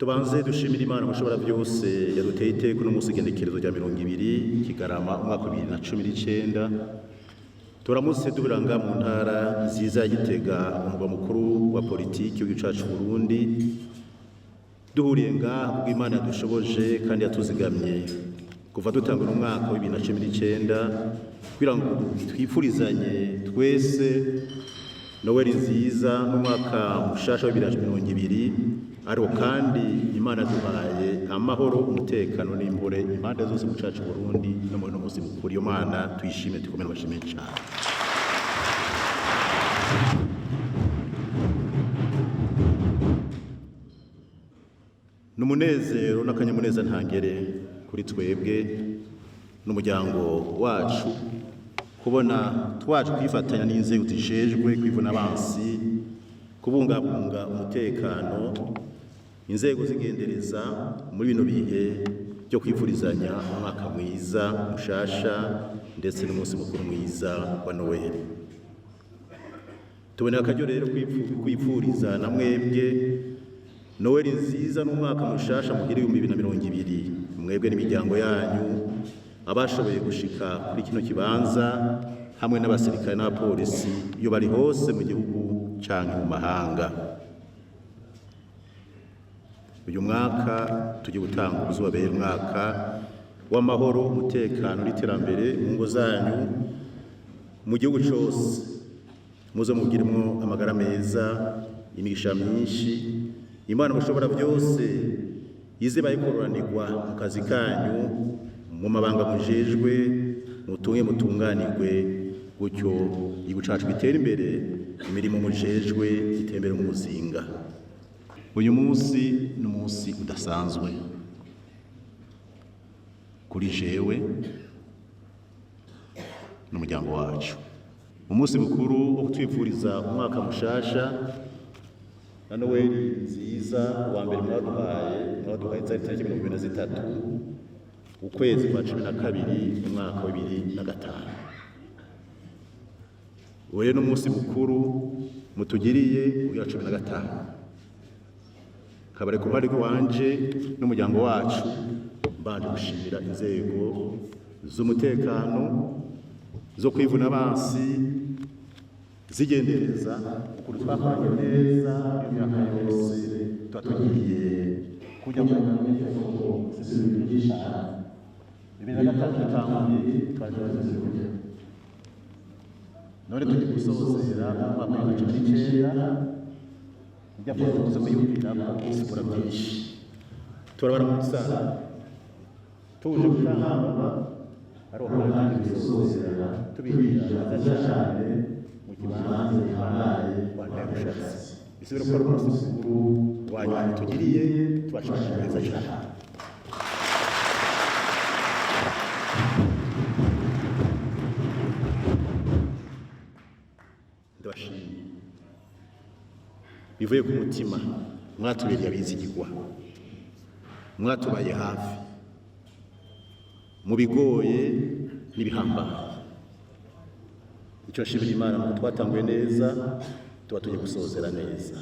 tubanze dushimira Imana mushobora byose yaduteye iteka uno munsi igenekerezo rya 20 Kigarama umwaka wa 2019. Turamutse duburanga mu ntara nziza ya Gitega, umugwa mukuru wa politiki w'igihugu cyacu Burundi, duhuriye ngaha bw'Imana yadushoboje kandi yatuzigamye kuva dutangura umwaka wa 2019 kugira ngo twifurizanye twese Noel nziza mu mwaka mushasha wa 2020, ariko kandi Imana duhaye amahoro, umutekano n'impore impande zose mu cyacu Burundi no muri no muzi mukuru. Iyo Mana tuyishime, tukomere bashime cyane. Numunezero n'akanyamuneza ntangere kuri twebwe n'umuryango wacu kubona twaje kwifatanya n'inzego zishejwe kwivuna abansi, kubungabunga umutekano, inzego zigendereza muri bino bihe byo kwifurizanya umwaka mwiza mushasha ndetse n'umunsi mukuru mwiza wa Noel. Tubonera akaryo rero kwifuriza na mwebwe Noel nziza n'umwaka mushasha muhire 2020, mwebwe n'imiryango yanyu, abashoboye gushika kuri kino kibanza hamwe n'abasirikare n'abapolisi iyo bari hose mu gihugu canke mu mahanga. Uyu mwaka tugiye gutanga uzobabera umwaka w'amahoro, umutekano n'iterambere mu ngo zanyu, mu gihugu cyose muze mugiremwo amagara meza, imigisha myinshi. Imana mushobora byose ize bayikoranirwa mu kazi kanyu, mu mabanga mujejwe, mutunge mutunganirwe, gutyo igihugu cacu gitera imbere, imirimo mujejwe itembere mu muzinga. Uyu munsi ni umunsi udasanzwe kuri jewe n'umuryango wacu, umunsi mukuru wo kutwifuriza umwaka mushasha na Noel nziza. Wa mbere mwaduhaye tariki 23 ukwezi kwa 12 umwaka wa 2005. Uyu ni umunsi mukuru mutugiriye uya 15. Kabare ku ruhare rwanje n'umuryango wacu mbanje gushimira inzego z'umutekano zo kwivuna abansi zigendereza ukuri twakoranye neza imyaka yose twatugiye kujya mu nteko z'isubirishya 2003 tanguye twaje none tujye gusozera mu mwaka wa 2019. Yavuze kuza kuyumvira kusikura byinshi turabaramutsa tuje gutanga ari ukwanga gusozera tubirira cyane mu kibanza yabaye wanayushatse bisubira ko umunsi mukuru wanyu tugiriye tubashije neza cyane. Ndabashimiye bivuye ku mutima, mwatubereye abizigirwa, mwatubaye hafi mu bigoye n'ibihambaye. Icyo nshimira Imana ngo twatanguye neza tuba tugiye gusozera neza.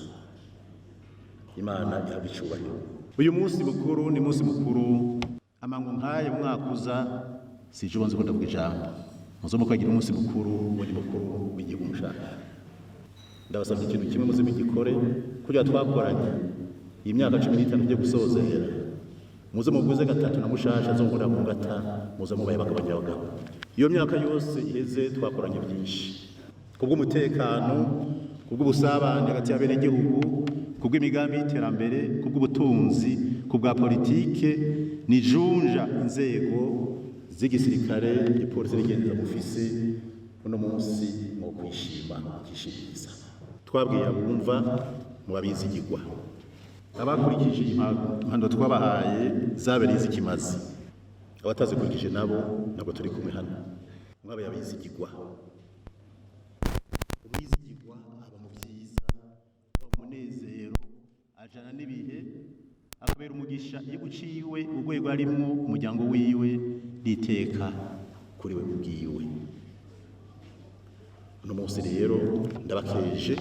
Imana ihabwe icyubahiro. Uyu munsi mukuru ni munsi mukuru amangu nkaye mwaka uza sije ubanze ko ndavuga ijambo muzo mukagira umunsi mukuru wari mukuru w'igihugu mushaka. Ndabasabye ikintu kimwe muze mugikore kugira twakoranye iyi myaka 15 byo gusozera, muze muguze gatatu na mushasha zo nkora mu gata, muze mubaye bakabagira bagabo. Iyo myaka yose iheze twakoranye byinshi kubw'umutekano, kubw'ubusabane hagati y'abene gihugu, kubw'imigambi y'iterambere, kubw'ubutunzi, kubwa politike nijunja inzego z'igisirikare, ipolisi n'igenza mufise uno munsi mu kwishima kishiriza. Twabwiye abumva mu babizigirwa, abakurikije impando twabahaye zabereye izikimazi, abatazikurikije nabo turi kumwe hano. Mwabaye abizigirwa, umwizigirwa aba mu byiza, umunezero, ajana n'ibihe, akabera umugisha iyo guciwe urwego arimwo, umuryango wiwe n'iteka kuri we ubwiwe. Uno munsi rero ndabakeje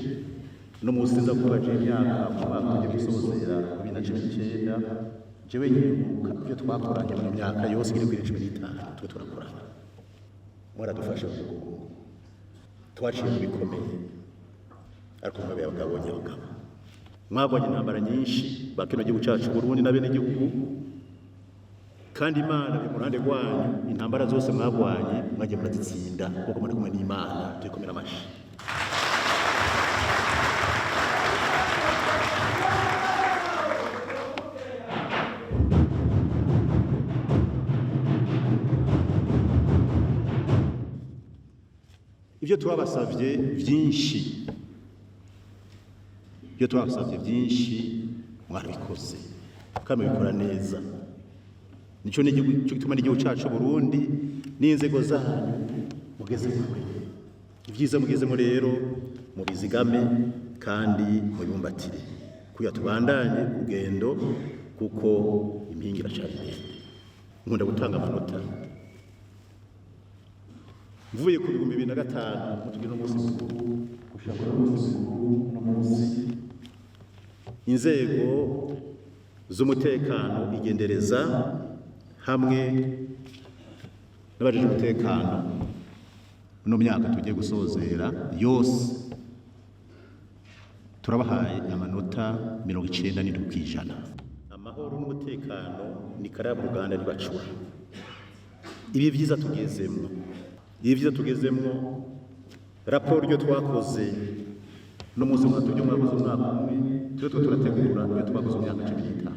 no munsi nza kubaje imyaka mu mwaka ugiye gusozera 2019 jewe nyibuka ibyo twakoranye mu myaka yose iri kuri 15 twe turakorana mwaradufasha twaciye mu bikomeye ariko mwabe abagabonye abagabo mwabonye intambara nyinshi bakino gihugu cyacu Burundi na bene gihugu kandi Imana mu ruhande rwanyu intambara zose mwabwanye mwagiye murazitsinda kuko muri kumwe n'Imana tuyikomera amashi ibyo turabasavye byinshi mwarabikoze kandi bikora neza nico n'igihugu cyo gituma n'igihugu cyacu Burundi n'inzego zanyu mugeze kure ibyiza mugezemo rero mubizigame kandi mubimbatire kuya tubandanye kugendo kuko impingira cyane nkunda gutanga amanota mvuye ku 2005 mutugire no munsi mukuru gushaka no munsi inzego z'umutekano igendereza hamwe n'abajeje umutekano no myaka tugiye gusozera yose turabahaye amanota 97%. Amahoro n'umutekano ni karaba Uganda ribacura. Ibi byiza tugezemwo raporo ryo twakoze no munsi mwa tujye mwakoze umwaka umwe turategura ibyo twakoze mu myaka 15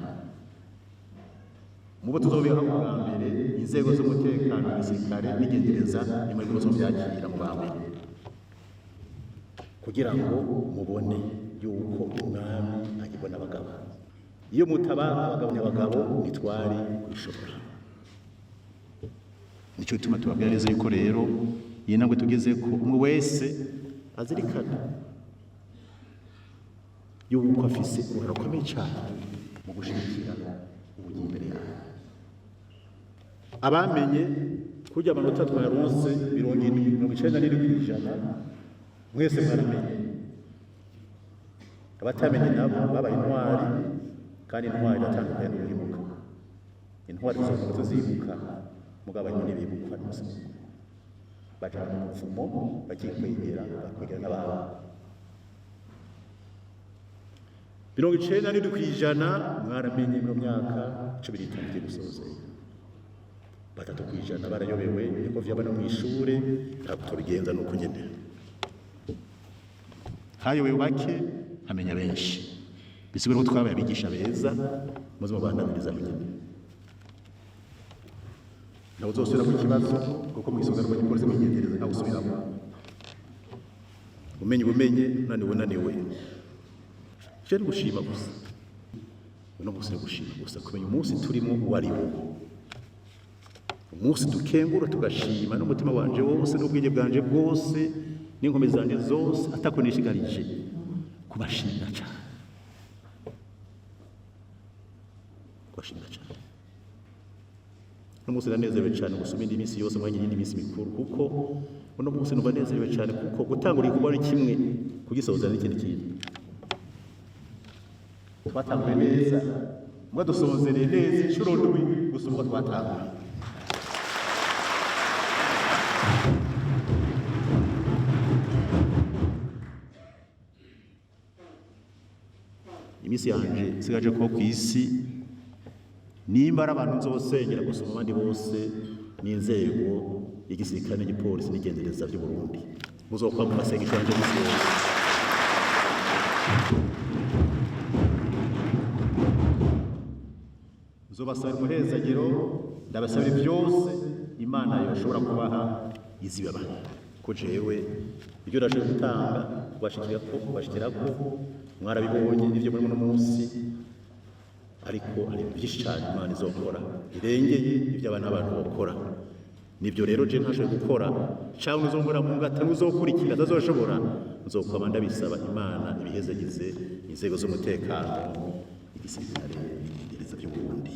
mubo tuzobiha mu mbere inzego z'umutekano gisirikare n'igendereza nyuma yo kuzo byakira mu bambere kugira ngo mubone yuko umwami agibona abagabo iyo mutabana abagabo nitwari kubishobora nicyo bituma tubabwira neza yuko rero iyi ntabwo tugeze ko umwe wese azirikana yuko afise uruhare rukomeye cyane mu gushigikira ubugiye imbere yawe abamenye kujya amanota twaronse 97% mwese mwaramenye abatamenye nabo babaye intwari kandi intwari atandukanye n'uhibuka intwari zo zibuka mugabo nyine bibukwa nose baje mu mfumo bagiye kwegera bakwegera n'ababo 97% mwaramenye mu myaka 15 gusozera 3% barayobewe niko vyabana mu ishure ntabwo tubigenza nuko nyene hayobewe bake hamenya benshi bisigura ko twabaye abigisha beza muzima bandamiriza nyene nawe uzosubira ku kibazo kuko mu isonga rw'agipolisi polisi mwigendereza nawe usubiramo umenye naniwe cyo gushima gusa no gushima gusa kumenya umunsi turimo wari wo umunsi dukengura tugashima n'umutima wanje wose n'ubwenge bwanje bwose n'inkomezi zanje zose atakoneshigarije kubashimira cyane n'umunsi nanezerewe cyane gusoma indi minsi yose mwanya indi minsi mikuru kuko uno munsi numva nezerewe cyane kuko gutangura kuba ari kimwe kugisoza n'ikindi kintu twatanguye neza mwa dusozere neza inshuro ndwi gusumba twatanguye imisi yanje sigaje ko kwisi nimba ari abantu nzosengera gusoma abandi bose n'inzego y'igisirikare n'igipolisi n'igendereza by'u Burundi muzokwa mu masengesho yanje musi nzobasaba umuhezagiro ndabasabira byose Imana yoshobora kubaha izibaba ko jewe ibyo nashoje gutanga kubashikirako mwarabibonye n'ibyo muri muno munsi ariko hari byinshi cyane Imana izokora irengeye ibyo abantu bakora nibyo rero je ntashoje gukora cyangwa uzombora mu ngata uzokurikira azazoshobora nzokwama ndabisaba Imana ibihezagize inzego z'umutekano igisirikare n'ingereza by'u Burundi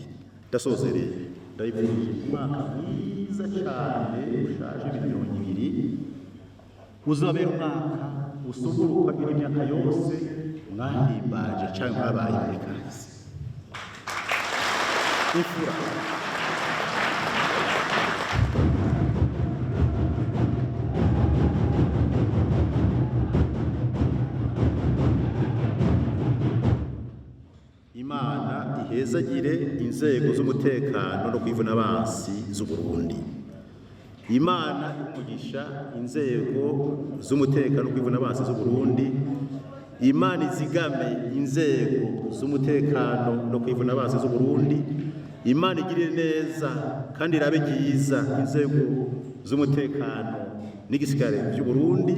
ndasozereye ndayivuje umwaka mwiza cyane ushaje 2020 uzabera umwaka usuguruka iri myaka yose mwahimbaje cyangwa mwabaye muri kahise. Imfura Imana ihezagire inzego z'umutekano no kwivuna abansi z'u Burundi. Imana imugisha inzego z'umutekano no kwivuna abansi z'u Burundi. Imana izigame inzego z'umutekano no kwivuna abansi z'u Burundi. Imana igirire neza kandi irabe ryiza inzego z'umutekano n'igisirikare by'u Burundi.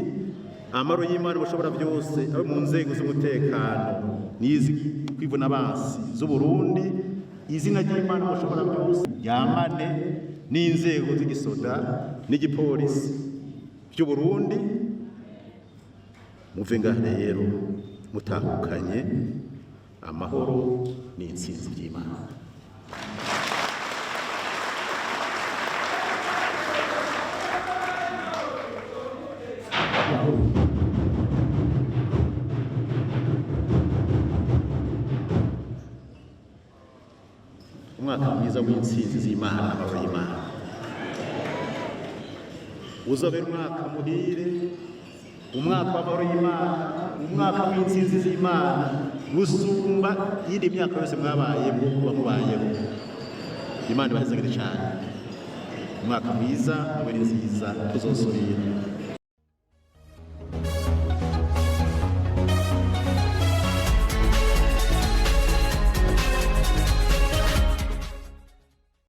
Amaro y'Imana mushobora byose abe mu nzego z'umutekano n'izi kwivuna abansi z'u Burundi. Izina ry'Imana mushobora byose yamane n'inzego z'igisoda n'igipolisi by'u Burundi. Muve ngaha rero mutahukanye amahoro n'intsinzi y'Imana. Umwaka mwiza w'intsinzi z'Imana n'amahoro y'Imana uzabera umwaka muhire, umwaka w'amahoro y'Imana, umwaka w'intsinzi z'Imana gusumba iyindi myaka yose mwabayemo kuba mubayeho. Imana ibahezagire cyane. Umwaka mwiza, Noheli nziza, tuzosubira.